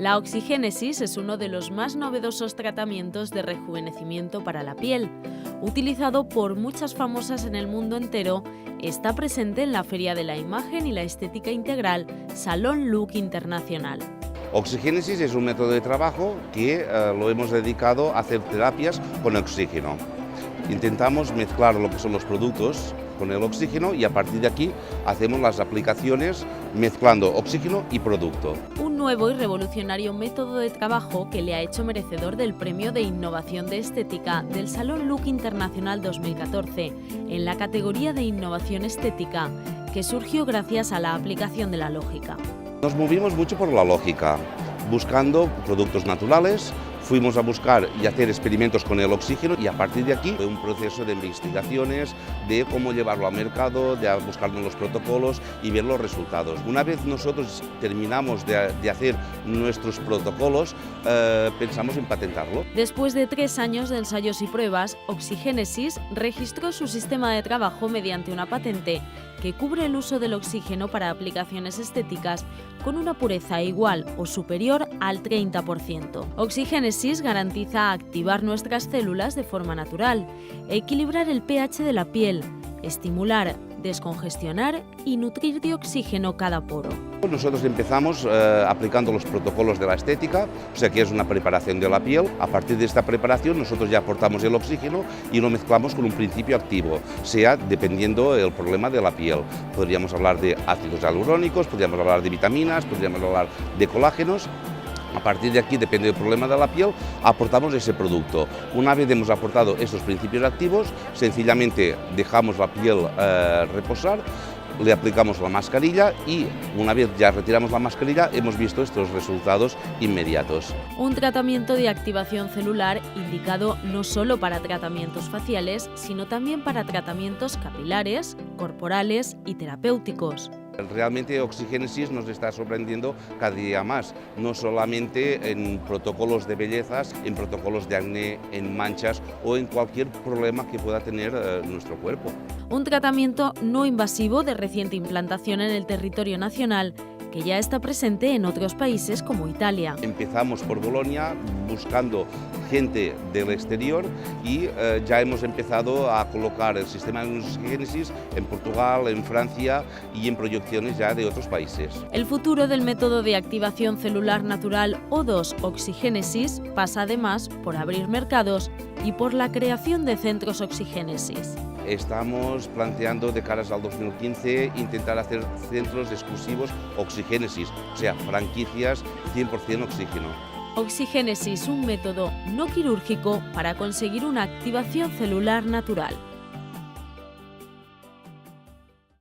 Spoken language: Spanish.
La oxigénesis es uno de los más novedosos tratamientos de rejuvenecimiento para la piel. Utilizado por muchas famosas en el mundo entero, está presente en la Feria de la Imagen y la Estética Integral Salon Look Internacional. Oxigénesis es un método de trabajo que lo hemos dedicado a hacer terapias con oxígeno. Intentamos mezclar lo que son los productos con el oxígeno y a partir de aquí hacemos las aplicaciones mezclando oxígeno y producto. Un nuevo y revolucionario método de trabajo que le ha hecho merecedor del Premio de Innovación de Estética del Salon Look Internacional 2014 en la categoría de Innovación Estética, que surgió gracias a la aplicación de la lógica. Nos movimos mucho por la lógica, buscando productos naturales. Fuimos a buscar y hacer experimentos con el oxígeno y a partir de aquí fue un proceso de investigaciones, de cómo llevarlo al mercado, de buscar los protocolos y ver los resultados. Una vez nosotros terminamos de hacer nuestros protocolos, pensamos en patentarlo. Después de 3 años de ensayos y pruebas, Oxigénesis registró su sistema de trabajo mediante una patente que cubre el uso del oxígeno para aplicaciones estéticas con una pureza igual o superior al 30%. Oxigénesis garantiza activar nuestras células de forma natural, equilibrar el pH de la piel, estimular, descongestionar y nutrir de oxígeno cada poro. Nosotros empezamos aplicando los protocolos de la estética, o sea que es una preparación de la piel. A partir de esta preparación nosotros ya aportamos el oxígeno y lo mezclamos con un principio activo, sea dependiendo del problema de la piel. Podríamos hablar de ácidos hialurónicos, podríamos hablar de vitaminas, podríamos hablar de colágenos. A partir de aquí, depende del problema de la piel, aportamos ese producto. Una vez hemos aportado esos principios activos, sencillamente dejamos la piel reposar, le aplicamos la mascarilla y una vez ya retiramos la mascarilla hemos visto estos resultados inmediatos. Un tratamiento de activación celular indicado no solo para tratamientos faciales, sino también para tratamientos capilares, corporales y terapéuticos. Realmente Oxigénesis nos está sorprendiendo cada día más, no solamente en protocolos de bellezas, en protocolos de acné, en manchas o en cualquier problema que pueda tener nuestro cuerpo. Un tratamiento no invasivo de reciente implantación en el territorio nacional, que ya está presente en otros países como Italia. Empezamos por Bolonia buscando gente del exterior y ya hemos empezado a colocar el sistema de Oxigénesis en Portugal, en Francia y en proyecciones ya de otros países. El futuro del método de activación celular natural O2 Oxigénesis pasa además por abrir mercados y por la creación de centros Oxigénesis. Estamos planteando de caras al 2015 intentar hacer centros exclusivos Oxigénesis, o sea, franquicias 100% oxígeno. Oxigénesis, un método no quirúrgico para conseguir una activación celular natural.